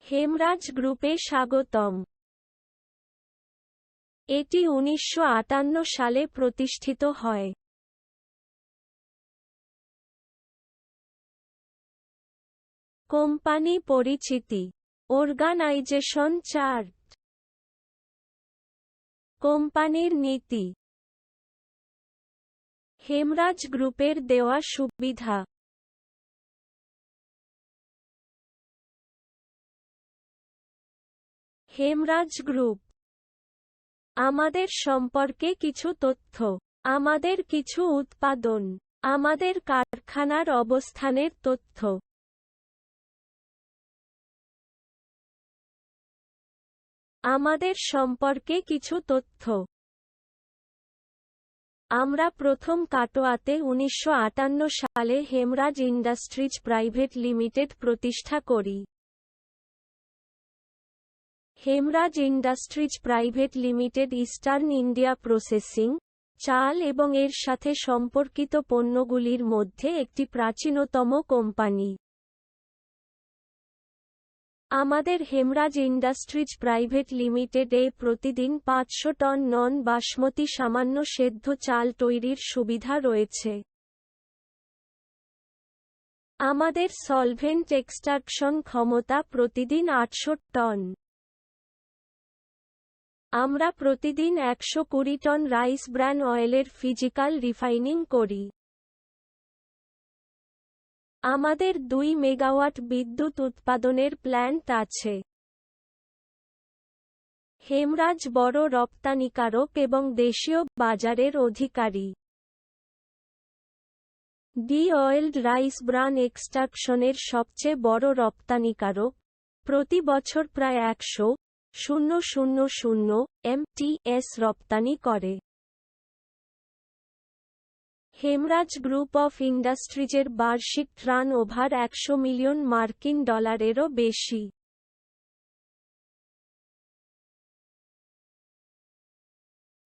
হেমরাজ গ্রুপে স্বাগতম। এটি 1958 সালে প্রতিষ্ঠিত হয়। কোম্পানি পরিচিতি, অর্গানাইজেশন চার্ট, কোম্পানির নীতি, হেমরাজ গ্রুপের দেওয়া সুবিধা। হেমরাজ গ্রুপ। আমাদের সম্পর্কে কিছু তথ্য, আমাদের কিছু উৎপাদন, আমাদের কারখানার অবস্থানের তথ্য। আমাদের সম্পর্কে কিছু তথ্য। আমরা প্রথম কাটোয়াতে 1958 সালে হেমরাজ ইন্ডাস্ট্রিজ প্রাইভেট লিমিটেড প্রতিষ্ঠা করি। Hemraj industries private limited eastern India processing, চাল এবং এর সাথে সম্পর্কিত পণ্যগুলির মধ্যে একটি প্রাচীনতম কোম্পানি। আমাদের হেমরাজ ইন্ডাস্ট্রিজ প্রাইভেট লিমিটেডে প্রতিদিন 500 টন নন বাসমতি সামান্য সেদ্ধ চাল তৈরির সুবিধা রয়েছে। আমাদের সলভেন্ট এক্সট্রাকশন ক্ষমতা প্রতিদিন 800 টন। আমরা প্রতিদিন 120 টন রাইস ব্র্যান অয়েলের ফিজিক্যাল রিফাইনিং করি। আমাদের 2 মেগাওয়াট বিদ্যুৎ উৎপাদনের প্ল্যান্ট আছে। হেমরাজ বড় রপ্তানিকারক এবং দেশীয় বাজারের অধিকারী। ডি-অয়েলড রাইস ব্রান এক্সট্রাকশনের সবচেয়ে বড় রপ্তানিকারক, প্রতি বছর প্রায় 100,000 MTS রপ্তানি করে। হেমরাজ গ্রুপ অফ ইন্ডাস্ট্রিজের বার্ষিক টার্নওভার $100 মিলিয়ন মার্কিন-ডলারেরও বেশি।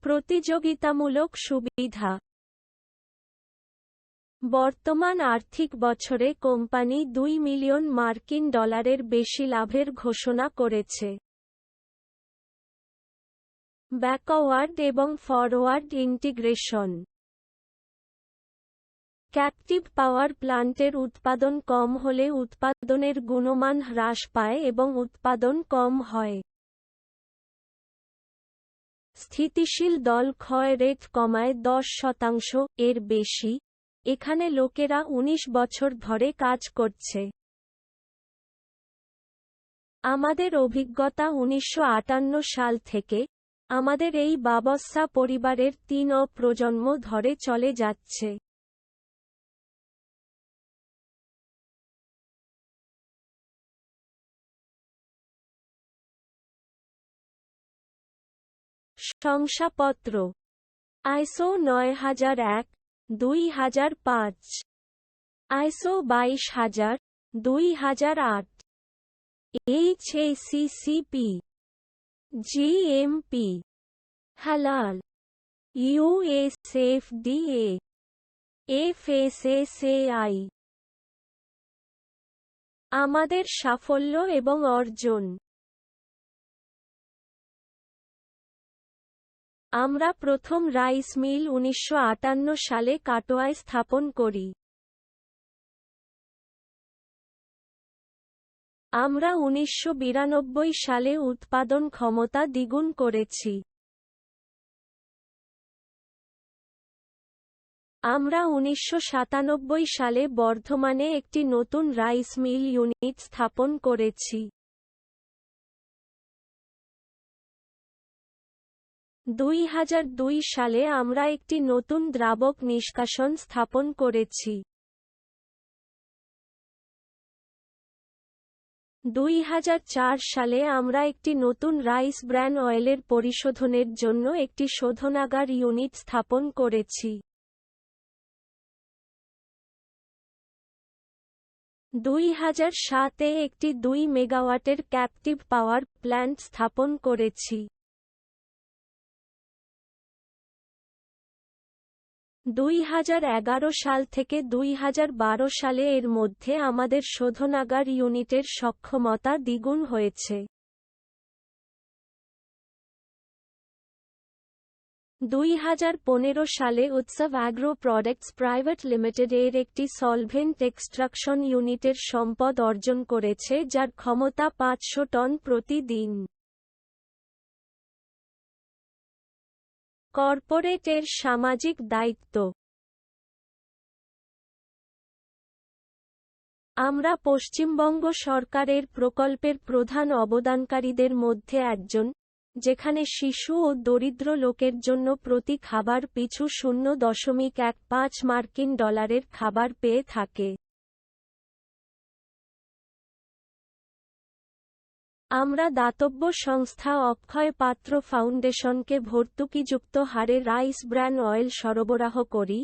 প্রতিযোগিতামূলক সুবিধা। বর্তমান আর্থিক বছরে কোম্পানি $2 মিলিয়ন মার্কিন-ডলারের বেশি লাভের ঘোষণা করেছে। ব্যাকওয়ার্ড এবং ফরওয়ার্ড ইন্টিগ্রেশন। ক্যাপটিভ পাওয়ার প্ল্যান্টের উৎপাদন কম হলে উৎপাদনের গুণমান হ্রাস পায় এবং উৎপাদন কম হয়। স্থিতিশীল দল ক্ষয় রেট কমায় 10% এর বেশি। এখানে লোকেরা 19 বছর ধরে কাজ করছে। আমাদের অভিজ্ঞতা 1958 সাল থেকে, আমাদের এই ব্যবসা পরিবারের 3 প্রজন্ম ধরে চলে যাচ্ছে। শংসাপত্র। ISO 9001, 2005, ISO 22000, 2008, HACCP, GMP, হালাল, USFDA, FSSAI। আমাদের সাফল্য এবং অর্জন। আমরা প্রথম রাইস মিল 1958 সালে কাটোয়ায় স্থাপন করি। আমরা 1992 সালে উৎপাদন ক্ষমতা দ্বিগুণ করেছি। আমরা 1997 সালে বর্ধমানে একটি নতুন রাইস মিল ইউনিট স্থাপন করেছি। 2002 সালে আমরা একটি নতুন দ্রাবক নিষ্কাশন স্থাপন করেছি। 2004 সালে আমরা একটি নতুন রাইস ব্র্যান অয়েলের পরিশোধনের জন্য একটি শোধনাগার ইউনিট স্থাপন করেছি। 2007-এ একটি 2 মেগাওয়াটের ক্যাপটিভ পাওয়ার প্ল্যান্ট স্থাপন করেছি। 2011 সাল থেকে 2012 সালে এর মধ্যে আমাদের শোধনাগার ইউনিটের সক্ষমতা দ্বিগুণ হয়েছে। 2015 সালে উৎসব অ্যাগ্রো প্রোডাক্টস প্রাইভেট লিমিটেড এর একটি সলভেন্ট এক্সট্রাকশন ইউনিটের সম্পদ অর্জন করেছে যার ক্ষমতা 500 টন প্রতিদিন। কর্পোরেটের সামাজিক দায়িত্ব। আমরা পশ্চিমবঙ্গ সরকারের প্রকল্পের প্রধান অবদানকারীদের মধ্যে একজন, যেখানে শিশু ও দরিদ্র লোকের জন্য প্রতি খাবার পিছু 0.15 মার্কিন ডলারের খাবার পেয়ে থাকে। আমরা দাতব্য সংস্থা অক্ষয় পাত্র ফাউন্ডেশনকে ভর্তুকিযুক্ত হারে রাইস ব্র্যান অয়েল সরবরাহ করি,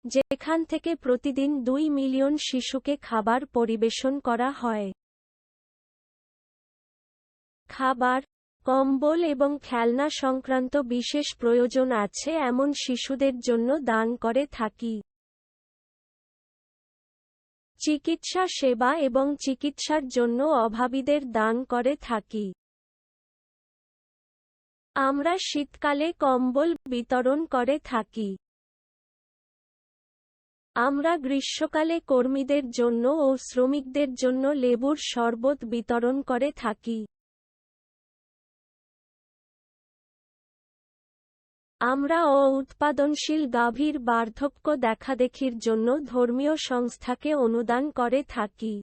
যেখান থেকে প্রতিদিন 2 মিলিয়ন শিশুকে খাবার পরিবেশন করা হয়। খাবার, কম্বল এবং খেলনা সংক্রান্ত বিশেষ প্রয়োজন আছে এমন শিশুদের জন্য দান করে থাকি। চিকিৎসা সেবা এবং চিকিৎসার জন্য অভাবীদের দান করে থাকি। আমরা শীতকালে কম্বল বিতরণ করে থাকি। আমরা গ্রীষ্মকালে কর্মীদের জন্য ও শ্রমিকদের জন্য লেবুর শরবত বিতরণ করে থাকি। আমরা উৎপাদনশীল গাভীর বার্ধক্য দেখাদেখির জন্য ধর্মীয় সংস্থাকে অনুদান করে থাকি।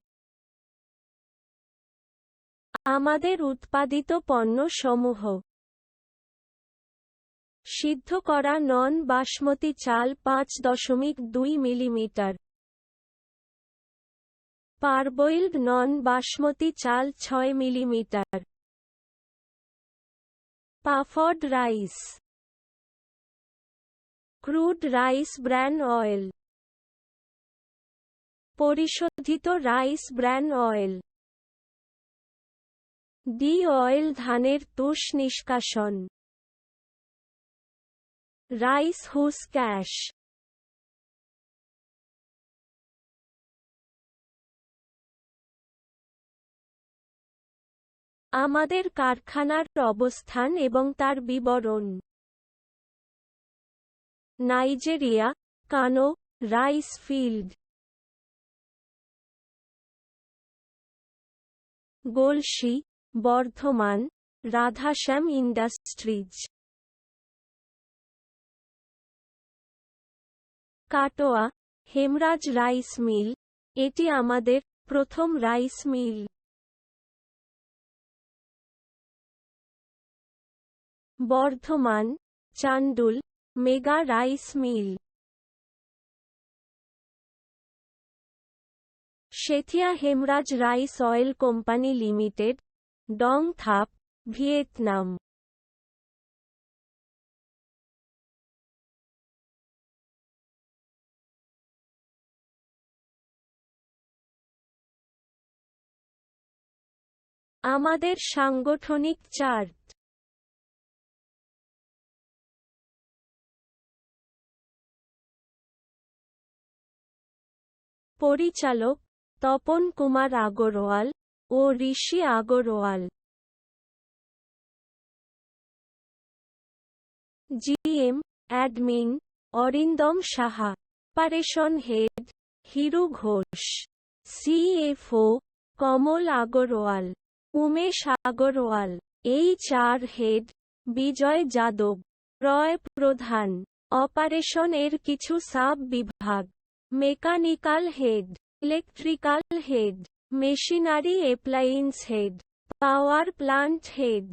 আমাদের উৎপাদিত পণ্য সমূহ: সিদ্ধ করা নন বাসমতি চাল 5.2 মিলিমিটার, পারবয়েলড নন বাসমতি চাল 6 millimetre, puffed rice, crude rice bran oil, পরিশোধিত rice bran oil, D oil ধানের তুষ নিষ্কাশন, রাইস হুস ক্যাশ। আমাদের কারখানার অবস্থান এবং তার বিবরণ: Nigeria, Kano, rice field. Galsi, Bardhaman, Radhashyam Industries. Katwa, Hemraj rice mill, এটি আমাদের প্রথম rice mill. Bardhaman, Chandul, mega rice mill. Sethia Hemraj rice oil company limited, Dong Thap, Vietnam. আমাদের সাংগঠনিক চার্ট: পরিচালক তপন কুমার আগরওয়াল ও Rishi Agarwal. GM admin Arindam Saha. Operation head Hiru Ghosh. CFO Kamal Agarwal, Umesh Agarwal. HR head Bijay Yadav. Roy Pradhan. Operation এর কিছু সাব বিভাগ: mechanical head, electrical head, machinery appliance head, power plant head.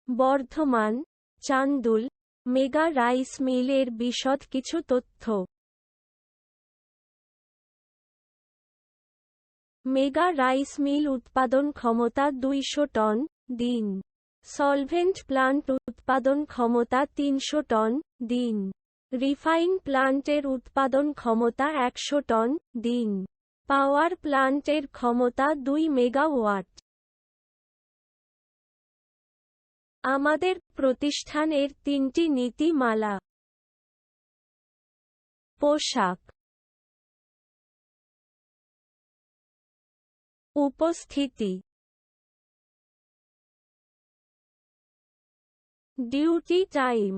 Bardhaman, Chandul, mega rice mill এর বিশদ কিছু তথ্য: মেগা রাইস মিল উৎপাদন ক্ষমতা 200 টন দিন। সলভেন্ট প্লান্ট উৎপাদন ক্ষমতা 300 টন দিন। রিফাইন প্লান্টের উৎপাদন ক্ষমতা 100 টন দিন। পাওয়ার প্লান্টের ক্ষমতা 2 মেগাওয়াট। আমাদের প্রতিষ্ঠানের 3টি নীতিমালা: পোশাক। উপস্থিতি। Duty time.